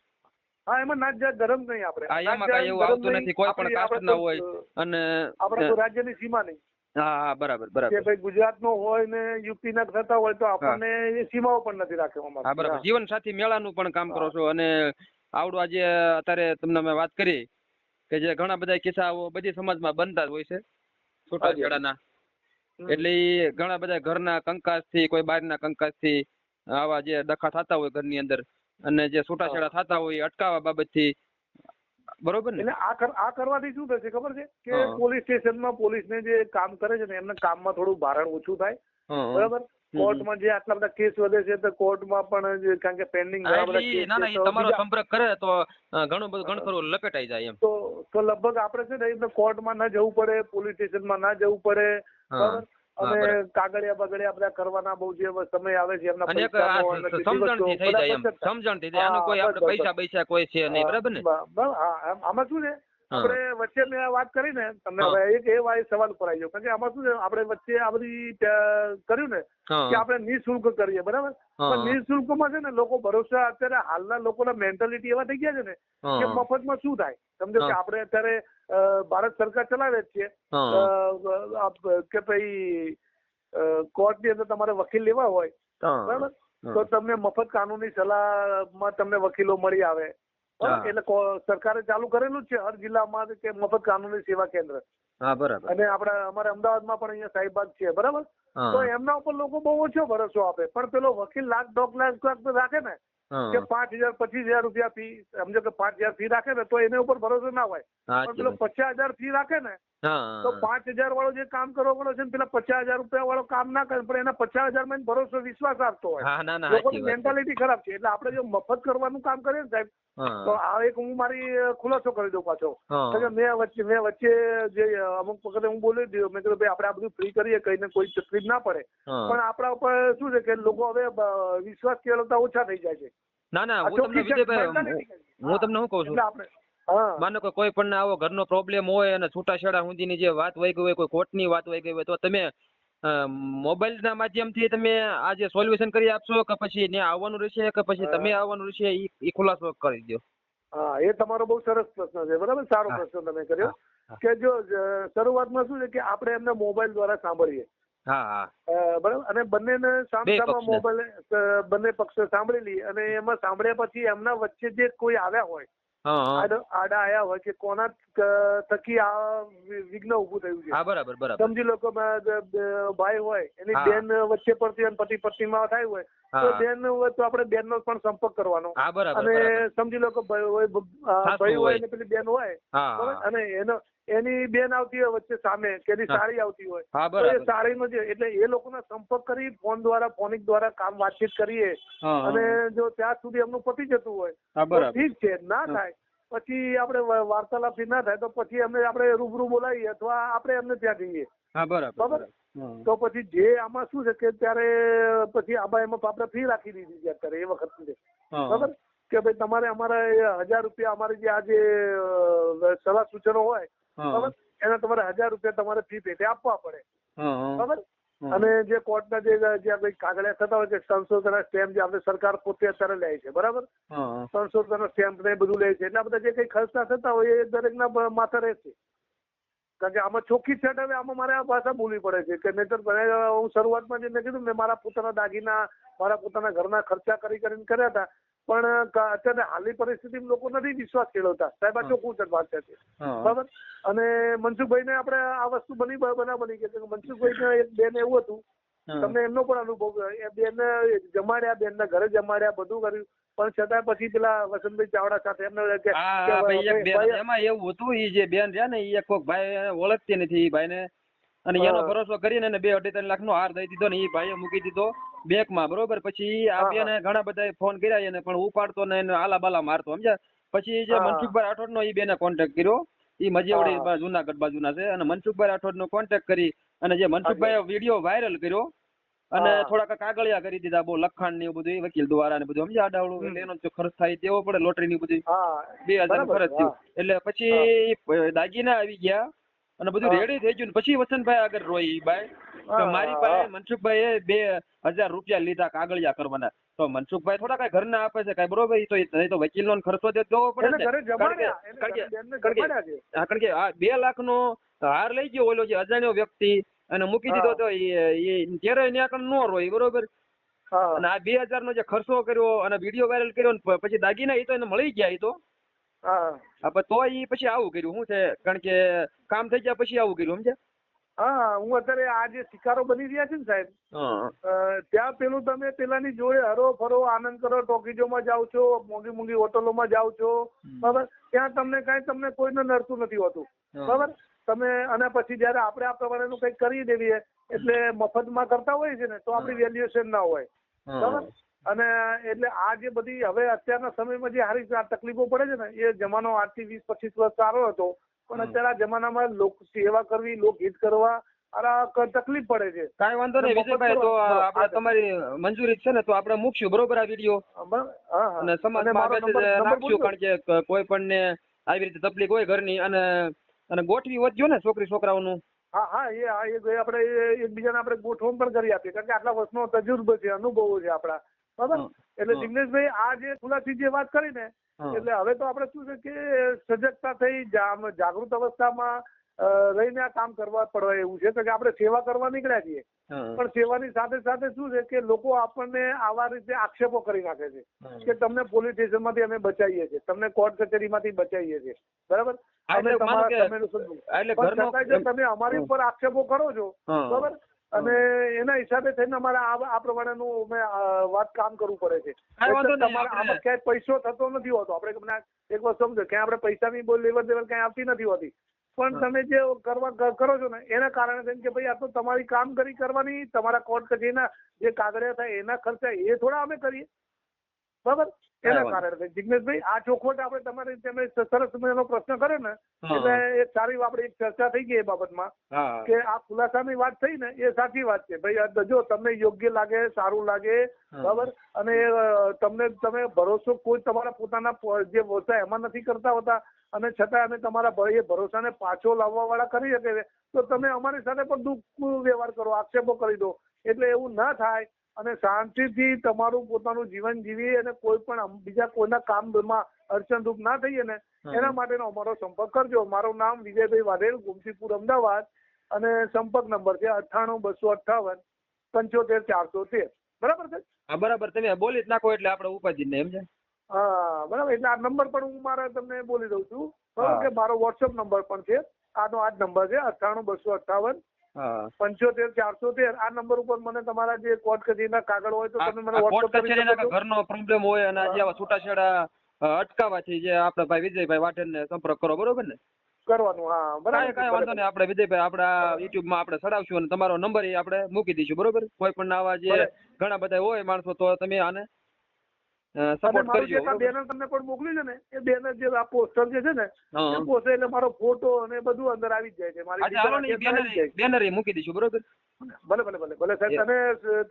હા, એમાં નાત જાત ધર્મ નહીં આપણે. હા એમાં કઈ એવું આવતું નથી, કોઈ પણ કાસ્ટ ના હોય અને આપણે કોઈ રાજ્યની સીમા નહીં. હા હા બરાબર બરાબર. કે ભાઈ ગુજરાત નો હોય ને યુપી ના થતા હોય તો આપણને એ સીમાઓ પણ નથી રાખવામાં. હા બરાબર. જીવન સાથી મેળાનું પણ કામ કરો છો અને આવડું આજે અત્યારે તમને મેં વાત કરી કે જે ઘણા બધા કિસ્સાઓ બધી સમાજમાં બનતા જ હોય છે છૂટાછેડાના, એટલે ઘણા બધા ઘરના કંકાસ થી, કોઈ બહારના કંકાસ થી આવા જે ડખા થતા હોય ઘરની અંદર અને જે છૂટાછેડા થતા હોય અટકાવવા બાબતથી, બરોબર ને? એટલે આ કરવાથી શું થશે ખબર છે કે પોલીસ સ્ટેશનમાં પોલીસને જે કામ કરે છે ને એમને કામમાં થોડું ભારણ ઓછું થાય, બરાબર. કોર્ટમાં જે આટલા બધા કેસ વધે છે તો કોર્ટમાં પણ કારણ કે પેન્ડિંગ તમારો સંપર્ક કરે તો ઘણું ખરું લપેટાઈ જાય એમ. તો લગભગ આપણે છે ને કોર્ટમાં ના જવું પડે, પોલીસ સ્ટેશનમાં ના જવું પડે, બરાબર. અને કાગળિયા બગડિયા બધા કરવાના બહુ જે સમય આવે છે એમના સમજણથી થઈ જાય એમ, સમજણથી થાય. આનો કોઈ આપણે પૈસા કોઈ છે નહીં, બરાબર ને? હા, આમાં શું છે આપણે વચ્ચે મેં વાત કરી ને તમને, હવે એક એ સવાલ પર આવી ગયો, કારણ કે આમાં શું છે આપણે વચ્ચે આ બધી કર્યું ને કે આપણે નિઃશુલ્ક કરીએ, બરાબર. પણ નિઃશુલ્કમાં છે ને લોકો ભરોસા, અત્યારે હાલના લોકોના મેન્ટાલિટી એવા થઈ ગયા છે ને કે મફતમાં શું થાય. સમજો કે આપણે અત્યારે ભારત સરકાર ચલાવે જ છે કે ભાઈ કોર્ટની અંદર તમારે વકીલ લેવા હોય, બરાબર, તો તમને મફત કાનૂની સલાહમાં તમને વકીલો મળી આવે, એટલે સરકારે ચાલુ કરેલું જ છે હર જિલ્લામાં કે મફત કાનૂની સેવા કેન્દ્ર. અને અમારે અમદાવાદમાં પણ અહીંયા સાહેબાગ છે, બરાબર. તો એમના ઉપર લોકો બહુ ઓછો ભરોસો આપે, પણ પેલો વકીલ લાખ 2 લાખ રાખે ને કે 5,000 25,000 રૂપિયા ફી, સમજો કે 5,000 ફી રાખે ને તો એને ઉપર ભરોસો ના હોય, પણ પેલો 50,000 ફી રાખે ને હા તો 5,000 વાળો જે કામ કરવા વાળો છે ને પેલા 50,000 રૂપિયા વાળો કામ ના કરે પણ એના 50,000 માં ભરોસો વિશ્વાસ આપતો હોય. હા ના ના લોકોની સાચી વાત છે. મેન્ટાલિટી ખરાબ છે. એટલે આપણે જો મફત કરવાનું કામ કરીએ ને સાહેબ, તો હા આ એક હું મારી ખુલાસો કરી દઉં પાછો. હા કે મેં વચ્ચે જે અમુક વખતે હું બોલી દઉં, મેં કીધું ભાઈ આપણે આ બધું ફ્રી કરીએ, કઈને કોઈ તકલીફ ના પડે. હા. પણ આપણા ઉપર શું છે કે લોકો હવે વિશ્વાસ કેળવતા ઓછા થઈ જાય છે. ના ના આ હું તમને ચોખ્ખી વિજયભાઈ mentality છે. હું તમને શું કહું છું, એટલે આપણે હા માનો કે કોઈ પણ આવો ઘરનો પ્રોબ્લેમ હોય અને છૂટાછેડા સુધીની જે વાત વહી ગઈ હોય, કોઈ કોર્ટની વાત વહી ગઈ હોય, તો તમે મોબાઈલના માધ્યમથી તમે આ જે સોલ્યુશન કરી આપશો કે પછી ત્યાં આવવાનું રહેશે કે પછી તમે આવવાનું રહેશે, એ ખુલાસો કરી દો. હા, એ તમારો બહુ સરસ પ્રશ્ન છે. બરાબર, સારો હા. પ્રશ્ન તમે કર્યો. હા. કે જો શરૂઆતમાં શું છે કે આપણે એમને મોબાઈલ દ્વારા સાંભળીએ. હા હા બરાબર, અને બંનેને બે સામસામા પક્ષને. મોબાઈલ બંને પક્ષ સાંભળી લઈએ, અને એમાં સાંભળ્યા પછી એમના વચ્ચે જે કોઈ આવ્યા હોય, હા હા આડા આયા હોય કે કોના થકી આ વિઘ્ન ઉભું થયું છે. હા બરાબર બરાબર. સમજી લો કે ભાઈ હોય એની હા. બેન વચ્ચે પડતી અને પતિ પત્નીમાં થાય હોય, તો હા. બેન હોય તો આપણે બેનનો પણ સંપર્ક કરવાનો. હા બરાબર અને બરાબર. સમજી લો કે ભાઈ હોય, સાસુ ભાઈ હોય હોય. ને પેલી બેન હોય, હા બરાબર, હા અને એની બેન આવતી હોય વચ્ચે સામે, કે એની હા. સાળી આવતી હોય, હા તો એ બરાબર. સાળીનો જે એટલે એ લોકોના સંપર્ક કરી ફોન દ્વારા ફોનિક દ્વારા કામ વાતચીત કરીએ, હા હા. અને જો ત્યાં સુધી એમનું પતી જતું હોય હા તો બરાબર. ઠીક છે. ના હા. થાય પછી આપણે વાર્તાલાપથી ના થાય તો પછી આપણે રૂબરૂ બોલાવીએ અથવા આપણે એમને ત્યાં જઈએ. હા બરાબર બરાબર. બરાબર. હા. તો પછી જે આમાં શું છે કે ત્યારે પછી આમાં એમાં આપણે ફી રાખી દીધી છે અત્યારે એ વખત સુધી. હા. બરાબર, કે ભાઈ તમારે અમારે 1,000 રૂપિયા અમારી જે આ જે સલાહ સૂચનો હોય, હા. બરાબર, એના તમારે 1,000 રૂપિયા તમારે ફી પેટે આપવા પડે. હા હા. બરાબર. હા. અને જે કોર્ટના જે કઈ કાગળિયા થતા હોય કે 300 રૂપિયાના સ્ટેમ્પ જે આપણે સરકાર પોતે અત્યારે લે છે, બરાબર, હા. 300 રૂપિયાના સ્ટેમ્પ ને બધું લે છે, એટલે આ બધા જે કઈ ખર્ચા થતા હોય એ દરેકના માથે રહેશે. કારણ કે આમાં ચોખ્ખી છેટ હવે આમાં મારે આ ભાષા બોલવી પડે છે કે નહીતર હું શરૂઆતમાં જે મેં કીધું મેં મારા પોતાના દાગીના, મારા પોતાના ઘરના ખર્ચા કરીને કર્યા હતા, પણ અત્યારે હાલની પરિસ્થિતિમાં લોકો નથી વિશ્વાસ કેળવતા. સાહેબ આ ચોખ્ખું છે વાત છે. બરાબર. અને મનસુખભાઈને આપણે આ વસ્તુ બની કે મનસુખભાઈને એક બેન એવું હતું, તમને એમનો પણ અનુભવ, એ બેન જમાડ્યા, બેનના ઘરે જમાડ્યા, બધું કર્યું, પણ છતાં પછી પેલા વસંતભાઈ ચાવડા સાથે એમને હા ભાઈ એક બેન એમાં એવું હતું, ઈ જે બેન રહ્યા ને ઈ એક કોક ભાઈ એને ઓળખતી નથી ઈ ભાઈને, અને એનો ભરોસો કરીને 2-2.5 લાખ નો હાર દઈ દીધો ને ઈ ભાઈએ મૂકી દીધો બેંકમાં. બરોબર. પછી આ બેને ઘણા બધા ફોન કર્યા એને, પણ ઉપાડતો ને એને આલાબાલા મારતો, સમજ્યા. પછી જે મનસુખભાઈ રાઠોડ નો ઈ બેને કોન્ટેક્ટ કર્યો, ઈ મજેવડી જુનાગઢ બાજુના છે, અને મનસુખભાઈ રાઠોડ નો કોન્ટેક્ટ કરી અને જે મનસુખભાઈ વિડીયો વાયરલ કર્યો અને થોડાક કાગળિયા કરી દીધા, બહુ લખાણ ને એવું બધું, વકીલ દ્વારા ને બધું, સમજ્યા, આડાવડું, એટલે એનો ખર્ચ થાય તેવો પડે, લોટરી ની બધી 2,000 નું ખર્ચ થયું. એટલે પછી દાગીના આવી ગયા અને બધું રેડી થઈ ગયું. પછી વસંતભાઈ આગળ રોઈ બાઈ કે મારી પાસે મનસુખભાઈ 2,000 રૂપિયા લીધા કાગળિયા કરવાના. તો મનસુખભાઈ થોડા કઈ ઘરના આપે છે કઈ, બરોબર, એ તો વકીલ નો ખર્ચો દેવો પડે ને. કારણ કે આ 2 લાખ નો હાર લઈ ગયો ઓલો જે અજાણ્યો વ્યક્તિ અને મૂકી દીધો, તો એ ત્યારે ત્યાં કણ નો રોય, બરોબર. અને આ 2,000 નો જે ખર્ચો કર્યો અને વિડીયો વાયરલ કર્યો ને પછી દાગીના એ તો એને મળી ગયા, એ તો તો એ પછી આવું કર્યું. શું છે, કારણ કે કામ થઈ ગયા પછી આવું કર્યું, સમજ્યા. હા, હું અત્યારે આ જે શિકારો બની રહ્યા છે ને સાહેબ, ત્યાં પેલું તમે પેલાની જોડે હરો ફરો આનંદ કરો, ટોકીજોમાં જાઓ છો, મોંઘી મોંઘી હોટલોમાં જાઓ છો, બરાબર, ત્યાં તમને કોઈને નડતું નથી હોતું, બરાબર. તમે અને પછી જયારે આપણે આ પ્રમાણેનું કંઈક કરી દેવીએ એટલે મફતમાં કરતા હોય છે ને, તો આપણી વેલ્યુએશન ના હોય, બરાબર. અને એટલે આ જે બધી હવે અત્યારના સમયમાં જે હારી તકલીફો પડે છે ને, એ જમાનો આજથી 20-25 વર્ષ સારો હતો, પણ અત્યારે આ જમાનામાં લોક સેવા કરવી, લોકહિત કરવા તકલીફ પડે છે. કાંઈ વાંધો નહીં વિજયભાઈ, તો આપણે તમારી મંજૂરી છે ને તો આપણે મૂકશું, બરોબર, આ વિડીયો અને સમાજમાં નાખશું, કારણ કે કોઈ પણ ને આવી રીતે તકલીફ હોય ઘરની અને ગોઠવી વધ્યો ને છોકરી છોકરાઓનું. હા, એ આપણે એકબીજાને આપણે ગોઠવણ પણ કરી આપીએ, કારણ કે આટલા વર્ષનો તજુર્બો છે, અનુભવો છે આપણા, બરાબર. એટલે જિગ્નેશભાઈ આ જે ખુલાસી જે વાત કરી ને, એટલે હવે તો આપણે શું છે કે સજગતા થઈ જાગૃત અવસ્થામાં રહીને આ કામ કરવા પડવા એવું છે કે આપણે સેવા કરવા નીકળ્યા છીએ, પણ સેવાની સાથે સાથે શું છે કે લોકો આપણને આવા રીતે આક્ષેપો કરી નાખે છે કે તમને પોલીસ સ્ટેશન માંથી અમે બચાવીએ છીએ, તમને કોર્ટ કચેરીમાંથી બચાવીએ છીએ, બરાબર. તમે અમારી ઉપર આક્ષેપો કરો છો, બરાબર, અને એના હિસાબે થઈને અમારે આ પ્રમાણેનું વાત કામ કરવું પડે છે. તમારે આમાં ક્યાંય પૈસો થતો નથી હોતો. આપણે એક વાત સમજો, ક્યાં આપણે પૈસાની લેવડ દેવડ ક્યાંય આવતી નથી હોતી. પણ તમે જે કરો છો ને એના કારણે થઈને કે ભાઈ આ તો તમારી કામગીરી કરવાની, તમારા કોર્ટ કચેરીના જે કાગળિયા થાય એના ખર્ચા એ થોડા અમે કરીએ, બરાબર? એના કારણે જિગ્નેશભાઈ આ ચોખવટ આપણે તમારી તમે સરસ મજાનો પ્રશ્ન કર્યો ને એટલે એક સારી આપણે એક ચર્ચા થઈ ગઈ એ બાબતમાં કે આ ખુલાસાની વાત થઈ ને એ સાચી વાત છે ભાઈ. જો તમને યોગ્ય લાગે, સારું લાગે, બરાબર, અને તમે ભરોસો કોઈ તમારા પોતાના જે વ્યવસાય એમાં નથી કરતા હોતા અને છતાં અમે તમારા એ ભરોસાને પાછો લાવવા વાળા કરી શકે તો તમે અમારી સાથે પણ દુઃખ વ્યવહાર કરો, આક્ષેપો કરી દો. એટલે એવું ના થાય અને શાંતિથી તમારું પોતાનું જીવન જીવી અને કોઈ પણ બીજા કોઈના કામમાં અડચણરૂપ ના થઈએ ને એના માટેનો અમારો સંપર્ક કરજો. મારું નામ વિજયભાઈ વાઢેર, ગોમતીપુર, અમદાવાદ, અને સંપર્ક નંબર છે 98 258 75 413. બરાબર છે? હા બરાબર, તમે બોલી જ નાખો એટલે આપણે ઉપાધિ ને એમ છે. હા બરાબર, એટલે આ નંબર પણ હું મારા તમને બોલી દઉં છું, બરાબર, કે મારો વોટ્સઅપ નંબર પણ છે. આનો આ જ નંબર છે 98 258 75 413. આ નંબર ઉપર મને તમારા જે કોર્ટ કચેરીના કાગળ હોય તો તમે મને વોટ્સઅપ કરી શકો છો. ઘરનો પ્રોબ્લેમ હોય અને જે આવા છૂટાછેડા અટકાવવાથી જે આપણે ભાઈ વિજયભાઈ વાઢેરને સંપર્ક કરો, બરોબર ને? કરવાનું, હા બરાબર. કાંઈ વાંધો નહીં, આપણે વિજયભાઈ આપણા યુટ્યુબમાં આપણે ચડાવશું અને તમારો નંબર એ આપણે મૂકી દઈશું, બરોબર? કોઈ પણ આવા જે ઘણા બધા હોય માણસો તો તમે આને સપોર્ટ કરજો. બેનર તમને પણ મોકલ્યું છે ને એ બેનર જે આ પોસ્ટર જે છે ને એ પોસ્ટર એટલે મારો ફોટો અને બધું અંદર આવી જ જાય છે. મારી બેનર એ મૂકી દઈશું, બરોબર? ભલે ભલે ભલે ભલે સાહેબ. અને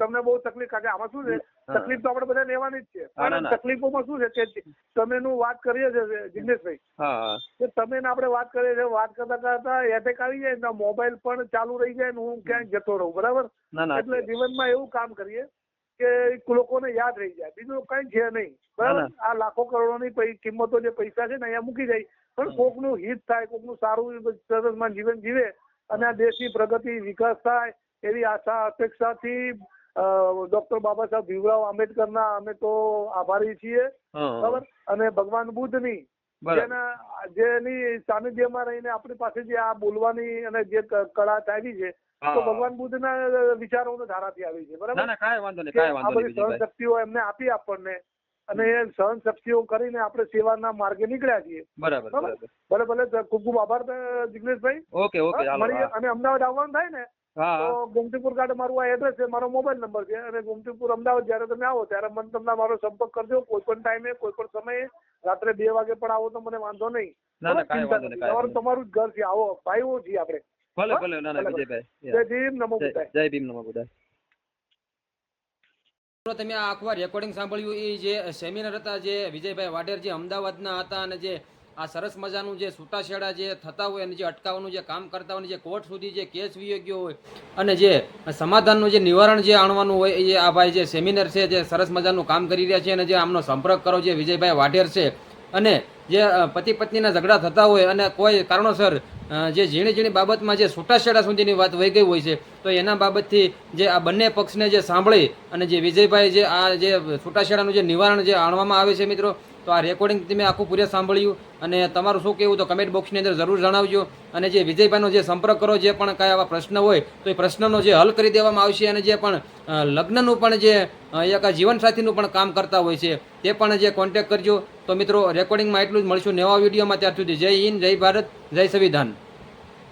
તમને બહુ તકલીફ, કારણ કે આમાં શું છે તકલીફ તો આપણે બધા લેવાની જ છે, પણ તકલીફોમાં શું છે કે તમે નું વાત કરીએ છીએ જિગ્નેશભાઈ, કે તમે આપણે વાત કરીએ છીએ, વાત કરતા કરતા એટેક આવી જાય ને મોબાઈલ પણ ચાલુ રહી જાય ને હું ક્યાંક જતો રહું, બરાબર? એટલે જીવનમાં એવું કામ કરીએ કે લોકોને યાદ રહી જાય, બીજું કઈ છે નહીં, બરાબર? આ લાખો કરોડોની કિંમતો જે પૈસા છે ને અહીંયા મૂકી જાય, પણ કોકનું હિત થાય, કોકનું સારું સરસ જીવન જીવે અને આ દેશની પ્રગતિ વિકાસ થાય એવી આશા અપેક્ષાથી ડોક્ટર બાબા સાહેબ ભીમરાવ આંબેડકરના અમે તો આભારી છીએ, બરાબર? અને ભગવાન બુદ્ધની જેની સાનિધ્યમાં રહીને આપણી પાસે જે આ બોલવાની અને જે કળા આવી છે તો ભગવાન બુદ્ધના વિચારોને ધારાથી આવી છે, બરાબર? આ બધી સહન શક્તિઓ એમને આપી આપણને અને એ સહન શક્તિઓ કરીને આપણે સેવાના માર્ગે નીકળ્યા છીએ, બરાબર? ભલે ભલે, ખૂબ ખૂબ આભાર જિગ્નેશભાઈ. ઓકે ઓકે, અને અમદાવાદ આવવાનું થાય ને તો ગોમતીપુર ગાર્ડ મારું આ એડ્રેસ છે, મારો મોબાઈલ નંબર છે, અને ગોમતીપુર અમદાવાદ જયારે તમે આવો ત્યારે મને તમને મારો સંપર્ક કરજો, કોઈ પણ ટાઈમે, કોઈ પણ સમયે, રાત્રે 2 વાગે પણ આવો તો મને વાંધો નહીં. તમારું જ ઘર છે, આવો ભાઈઓ છીએ આપણે. ભલે ભલે, ના ના વિજયભાઈ, જય ભીમ, નમો બુદ્ધાય. જય ભીમ, નમો બુદ્ધાય. તમે આ આખું રેકોર્ડિંગ સાંભળ્યું એ જે સેમિનાર હતા જે વિજયભાઈ વાઢેર જે અમદાવાદના હતા અને જે આ સરસ મજાનું જે છૂટાછેડા જે થતા હોય અને જે અટકાવવાનું જે કામ કરતા હોય, જે કોર્ટ સુધી જે કેસ વી ગયો હોય અને જે સમાધાનનું જે નિવારણ જે આણવાનું હોય એ આ ભાઈ જે સેમિનાર છે જે સરસ મજાનું કામ કરી રહ્યા છે અને જે આમનો સંપર્ક કરો જે વિજયભાઈ વાઢેર છે. અને જે પતિ પત્નીના ઝઘડા થતા હોય અને કોઈ કારણોસર જે ઝીણી ઝીણી બાબતમાં જે છૂટાછેડા સુધીની વાત વહી ગઈ હોય છે તો એના બાબતથી જે આ બંને પક્ષને જે સાંભળી અને જે વિજયભાઈ જે આ જે છૂટાછેડાનું જે નિવારણ જે આણવામાં આવે છે મિત્રો, તો આ રેકોર્ડિંગ તમે આખું પૂરે સાંભળ્યું અને તમારું શું કહેવું તો કમેન્ટ બોક્સની અંદર જરૂર જણાવજો. અને જે વિજયભાઈનો જે સંપર્ક કરો, જે પણ કાંઈ આવા પ્રશ્ન હોય તો એ પ્રશ્નનો જે હલ કરી દેવામાં આવશે અને જે પણ લગ્નનું પણ જે એક જીવનસાથીનું પણ કામ કરતા હોય છે તે પણ જે કોન્ટેક્ટ કરજો. તો મિત્રો રેકોર્ડિંગમાં એટલું જ, મળશું નવા વિડીયોમાં. ત્યાર સુધી જય હિન્દ, જય ભારત, જય સંવિધાન.